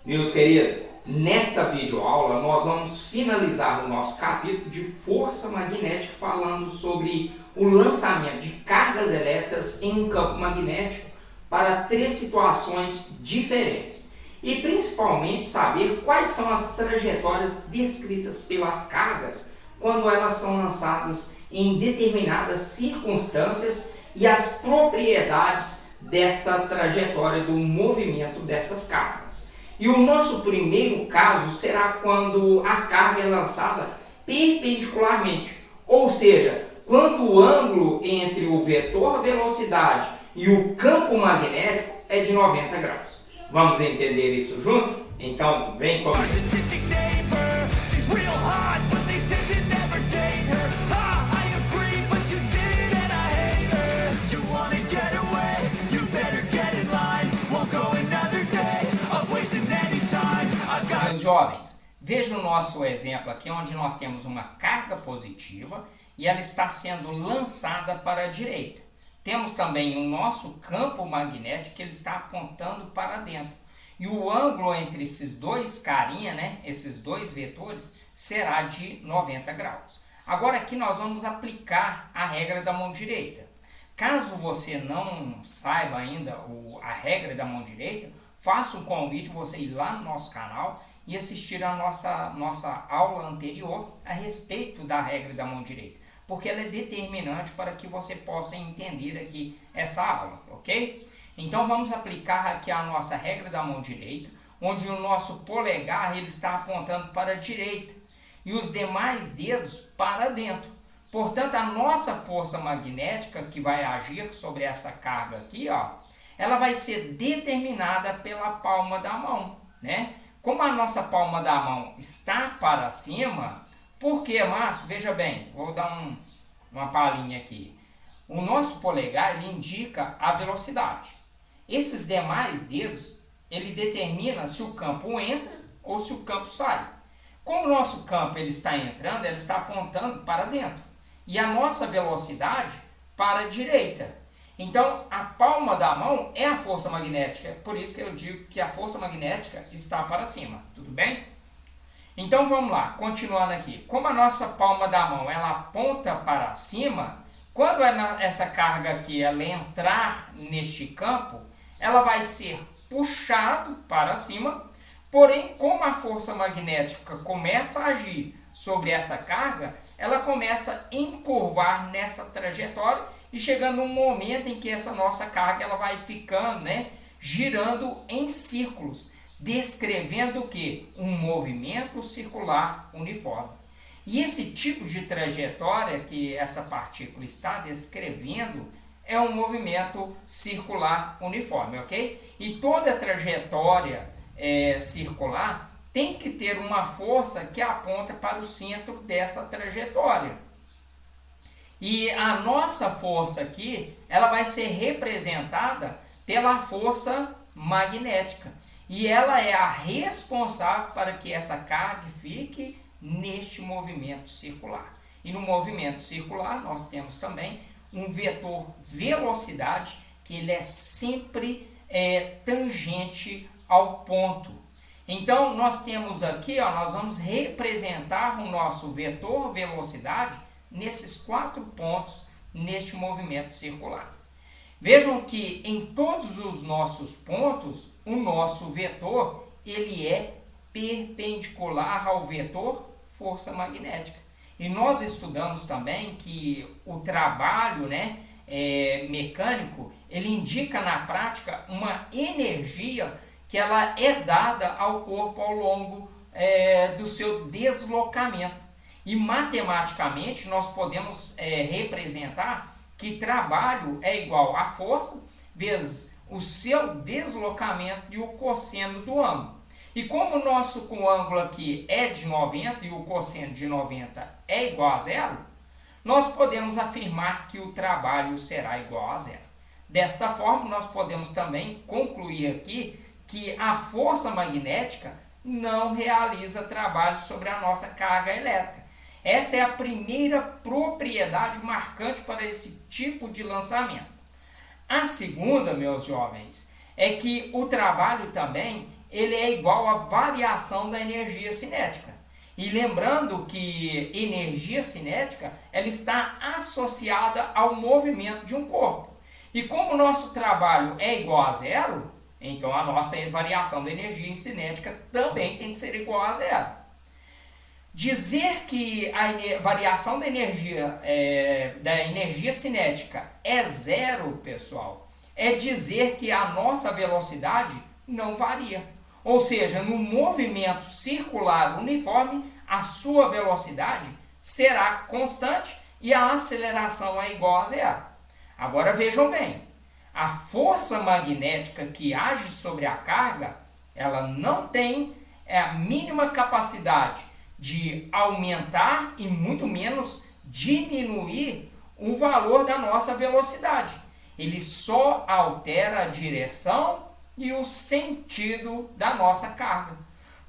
Meus queridos, nesta videoaula nós vamos finalizar o nosso capítulo de força magnética falando sobre o lançamento de cargas elétricas em um campo magnético para 3 situações diferentes e principalmente saber quais são as trajetórias descritas pelas cargas quando elas são lançadas em determinadas circunstâncias e as propriedades desta trajetória do movimento dessas cargas. E o nosso primeiro caso será quando a carga é lançada perpendicularmente, ou seja, quando o ângulo entre o vetor velocidade e o campo magnético é de 90 graus. Vamos entender isso junto? Então vem comigo. Meus jovens, veja o nosso exemplo aqui onde nós temos uma carga positiva e ela está sendo lançada para a direita. Temos também o nosso campo magnético que ele está apontando para dentro. E o ângulo entre esses dois carinha, esses dois vetores, será de 90 graus. Agora aqui nós vamos aplicar a regra da mão direita. Caso você não saiba ainda a regra da mão direita, faço um convite você ir lá no nosso canal e assistir a nossa aula anterior a respeito da regra da mão direita, porque ela é determinante para que você possa entender aqui essa aula, ok? Então vamos aplicar aqui a nossa regra da mão direita, onde o nosso polegar ele está apontando para a direita e os demais dedos para dentro. Portanto, a nossa força magnética que vai agir sobre essa carga aqui, ela vai ser determinada pela palma da mão, Como a nossa palma da mão está para cima, por que, Márcio? Veja bem, vou dar uma palhinha aqui. O nosso polegar ele indica a velocidade. Esses demais dedos, ele determina se o campo entra ou se o campo sai. Como o nosso campo ele está entrando, ele está apontando para dentro. E a nossa velocidade para a direita. Então, a palma da mão é a força magnética. Por isso que eu digo que a força magnética está para cima. Tudo bem? Então, vamos lá. Continuando aqui. Como a nossa palma da mão ela aponta para cima, quando essa carga aqui ela entrar neste campo, ela vai ser puxada para cima. Porém, como a força magnética começa a agir sobre essa carga, ela começa a encurvar nessa trajetória e chegando um momento em que essa nossa carga ela vai ficando, girando em círculos, descrevendo o quê? Um movimento circular uniforme. E esse tipo de trajetória que essa partícula está descrevendo é um movimento circular uniforme, ok? E toda trajetória circular tem que ter uma força que aponta para o centro dessa trajetória. E a nossa força aqui, ela vai ser representada pela força magnética. E ela é a responsável para que essa carga fique neste movimento circular. E no movimento circular nós temos também um vetor velocidade, que ele é sempre tangente ao ponto. Então, nós temos aqui, nós vamos representar o nosso vetor velocidade nesses 4 pontos, neste movimento circular. Vejam que em todos os nossos pontos, o nosso vetor, ele é perpendicular ao vetor força magnética. E nós estudamos também que o trabalho mecânico, ele indica na prática uma energia que ela é dada ao corpo ao longo do seu deslocamento. E matematicamente nós podemos representar que trabalho é igual a força vezes o seu deslocamento e o cosseno do ângulo. E como o nosso ângulo aqui é de 90 e o cosseno de 90 é igual a zero, nós podemos afirmar que o trabalho será igual a zero. Desta forma, nós podemos também concluir aqui que a força magnética não realiza trabalho sobre a nossa carga elétrica. Essa é a primeira propriedade marcante para esse tipo de lançamento. A segunda, meus jovens, é que o trabalho também ele é igual à variação da energia cinética. E lembrando que energia cinética ela está associada ao movimento de um corpo. E como o nosso trabalho é igual a zero, então a nossa variação da energia cinética também tem que ser igual a zero. Dizer que a variação da energia cinética é zero, pessoal, é dizer que a nossa velocidade não varia. Ou seja, no movimento circular uniforme, a sua velocidade será constante e a aceleração é igual a zero. Agora vejam bem, a força magnética que age sobre a carga, ela não tem a mínima capacidade de aumentar e muito menos diminuir o valor da nossa velocidade. Ele só altera a direção e o sentido da nossa carga.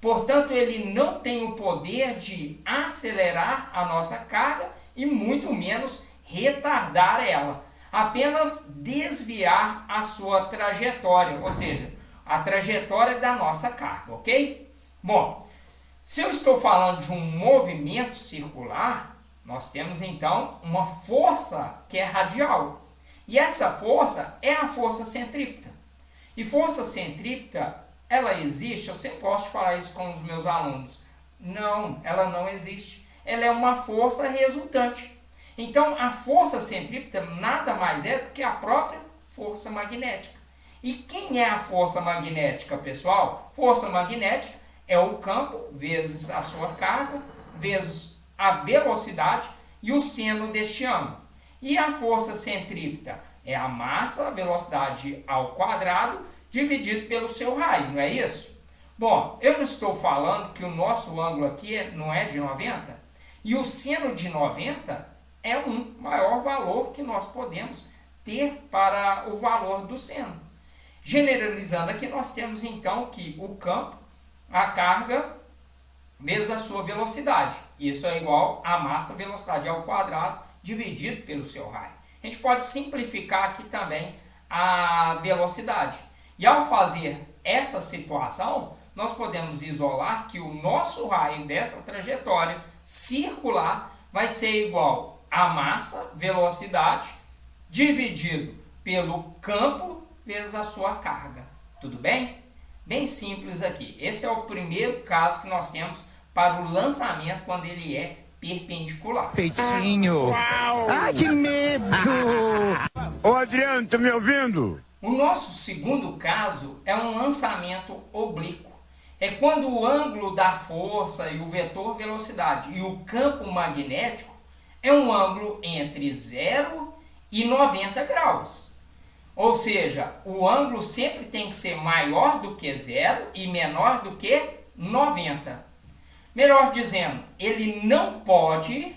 Portanto, ele não tem o poder de acelerar a nossa carga e muito menos retardar ela. Apenas desviar a sua trajetória, ou seja, a trajetória da nossa carga, ok? Bom, se eu estou falando de um movimento circular, nós temos então uma força que é radial. E essa força é a força centrípeta. E força centrípeta, ela existe? Eu sempre gosto de falar isso com os meus alunos. Não, ela não existe. Ela é uma força resultante. Então, a força centrípeta nada mais é do que a própria força magnética. E quem é a força magnética, pessoal? Força magnética é o campo vezes a sua carga, vezes a velocidade e o seno deste ângulo. E a força centrípeta é a massa, a velocidade ao quadrado, dividido pelo seu raio, não é isso? Bom, eu não estou falando que o nosso ângulo aqui não é de 90, e o seno de 90 é um maior valor que nós podemos ter para o valor do seno. Generalizando aqui, nós temos então que o campo, a carga, vezes a sua velocidade. Isso é igual a massa, velocidade ao quadrado, dividido pelo seu raio. A gente pode simplificar aqui também a velocidade. E ao fazer essa situação, nós podemos isolar que o nosso raio dessa trajetória circular vai ser igual a massa, velocidade, dividido pelo campo vezes a sua carga. Tudo bem? Bem simples aqui. Esse é o primeiro caso que nós temos para o lançamento quando ele é perpendicular. Peitinho! Uau. Ai, que medo! Ô Adriano, tá me ouvindo? O nosso segundo caso é um lançamento oblíquo. É quando o ângulo da força e o vetor velocidade e o campo magnético é um ângulo entre 0 e 90 graus. Ou seja, o ângulo sempre tem que ser maior do que 0 e menor do que 90. Melhor dizendo, ele não pode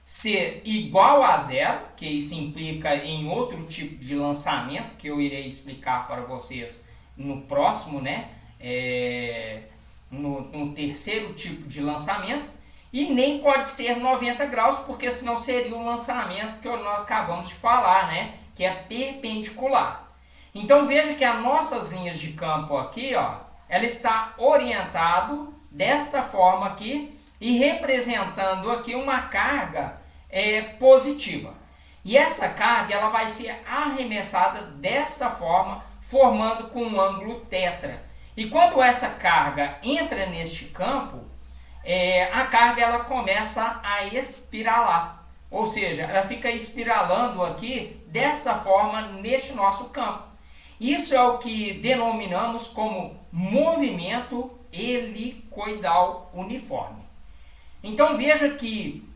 ser igual a 0, que isso implica em outro tipo de lançamento, que eu irei explicar para vocês no próximo, né? No terceiro tipo de lançamento, e nem pode ser 90 graus, porque senão seria o lançamento que nós acabamos de falar, né? Que é perpendicular. Então veja que as nossas linhas de campo aqui, ó, ela está orientado desta forma aqui e representando aqui uma carga positiva. E essa carga ela vai ser arremessada desta forma, formando com um ângulo tetra. E quando essa carga entra neste campo, a carga ela começa a espiralar. Ou seja, ela fica espiralando aqui desta forma neste nosso campo. Isso é o que denominamos como movimento helicoidal uniforme. Então veja que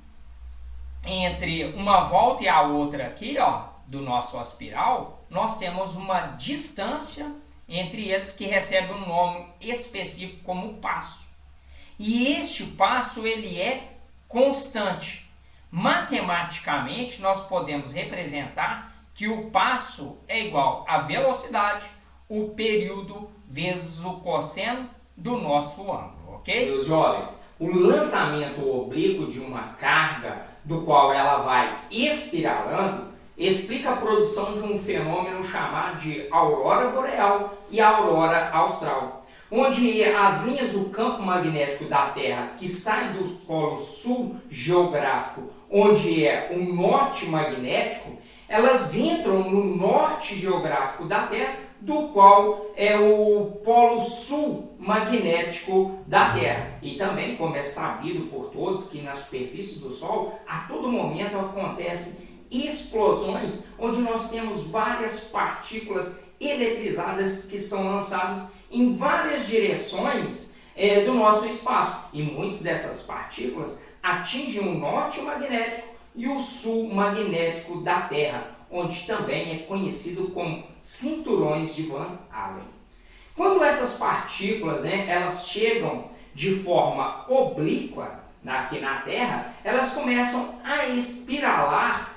entre uma volta e a outra aqui, ó, do nosso aspiral, nós temos uma distância entre eles que recebe um nome específico como passo. E este passo ele é constante. Matematicamente, nós podemos representar que o passo é igual à velocidade, o período vezes o cosseno do nosso ângulo, ok? Meus jovens, o lançamento oblíquo de uma carga do qual ela vai espiralando explica a produção de um fenômeno chamado de aurora boreal e aurora austral. onde as linhas do campo magnético da Terra que saem do polo sul geográfico, onde é o norte magnético, elas entram no norte geográfico da Terra, do qual é o polo sul magnético da Terra. E também, como é sabido por todos, que na superfície do Sol, a todo momento acontecem explosões, onde nós temos várias partículas eletrizadas que são lançadas em várias direções do nosso espaço. E muitas dessas partículas atingem o norte magnético e o sul magnético da Terra, onde também é conhecido como cinturões de Van Allen. Quando essas partículas elas chegam de forma oblíqua aqui na Terra, elas começam a espiralar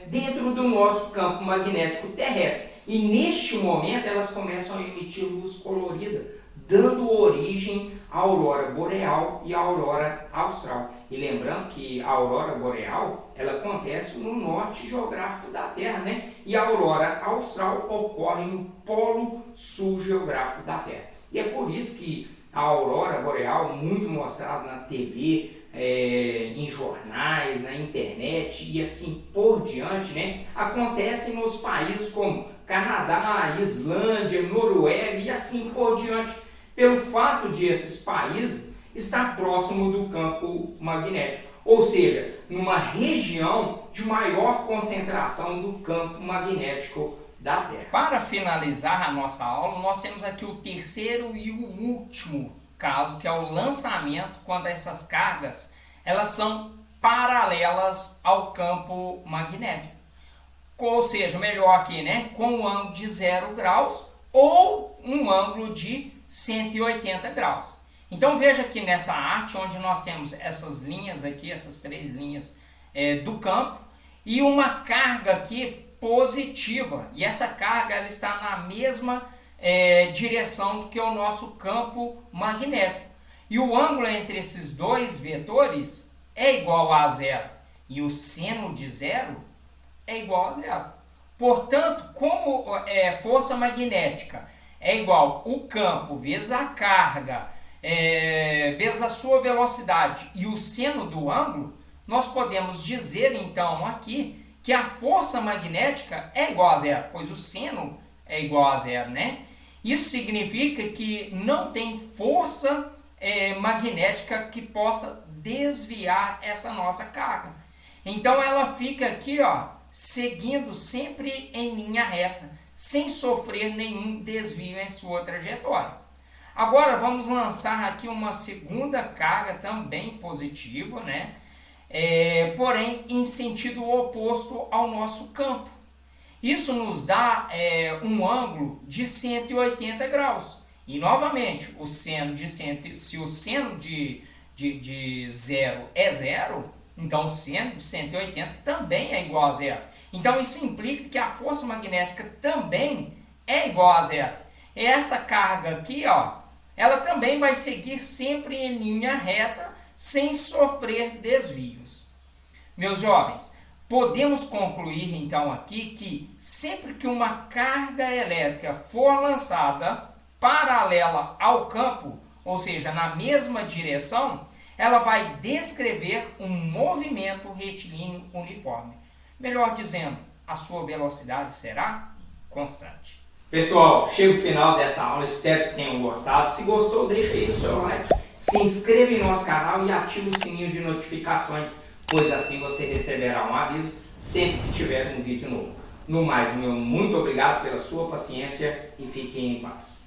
dentro do nosso campo magnético terrestre. E neste momento elas começam a emitir luz colorida, dando origem à aurora boreal e à aurora austral. E lembrando que a aurora boreal ela acontece no norte geográfico da Terra, né? E a aurora austral ocorre no polo sul geográfico da Terra. E é por isso que a aurora boreal, muito mostrada na TV, em jornais, na internet e assim por diante, né? Acontece nos países como Canadá, Islândia, Noruega e assim por diante, pelo fato de esses países estar próximo do campo magnético, ou seja, numa região de maior concentração do campo magnético da Terra. Para finalizar a nossa aula, nós temos aqui o terceiro e o último caso, que é o lançamento, quando essas cargas elas são paralelas ao campo magnético. Ou seja, melhor aqui, né, com um ângulo de 0 graus ou um ângulo de 180 graus. Então veja aqui nessa arte, onde nós temos essas linhas aqui, essas 3 linhas do campo, e uma carga aqui positiva. E essa carga ela está na mesma direção do que o nosso campo magnético. E o ângulo entre esses dois vetores é igual a 0. E o seno de 0 é igual a 0. Portanto, como força magnética é igual o campo vezes a carga, vezes a sua velocidade e o seno do ângulo, nós podemos dizer então aqui que a força magnética é igual a 0, pois o seno é igual a 0, né? Isso significa que não tem força magnética que possa desviar essa nossa carga. Então ela fica aqui, ó, seguindo sempre em linha reta, sem sofrer nenhum desvio em sua trajetória. Agora vamos lançar aqui uma segunda carga também positiva, né? Porém em sentido oposto ao nosso campo. Isso nos dá um ângulo de 180 graus. E novamente, se o seno de 0 é 0, então o seno de 180 também é igual a 0. Então isso implica que a força magnética também é igual a 0. E essa carga aqui, ó, ela também vai seguir sempre em linha reta, sem sofrer desvios. Meus jovens, podemos concluir então aqui que sempre que uma carga elétrica for lançada paralela ao campo, ou seja, na mesma direção, ela vai descrever um movimento retilíneo uniforme. Melhor dizendo, a sua velocidade será constante. Pessoal, chega o final dessa aula, espero que tenham gostado. Se gostou, deixa aí o seu like, se inscreva em nosso canal e ative o sininho de notificações, pois assim você receberá um aviso sempre que tiver um vídeo novo. No mais, meu muito obrigado pela sua paciência e fiquem em paz.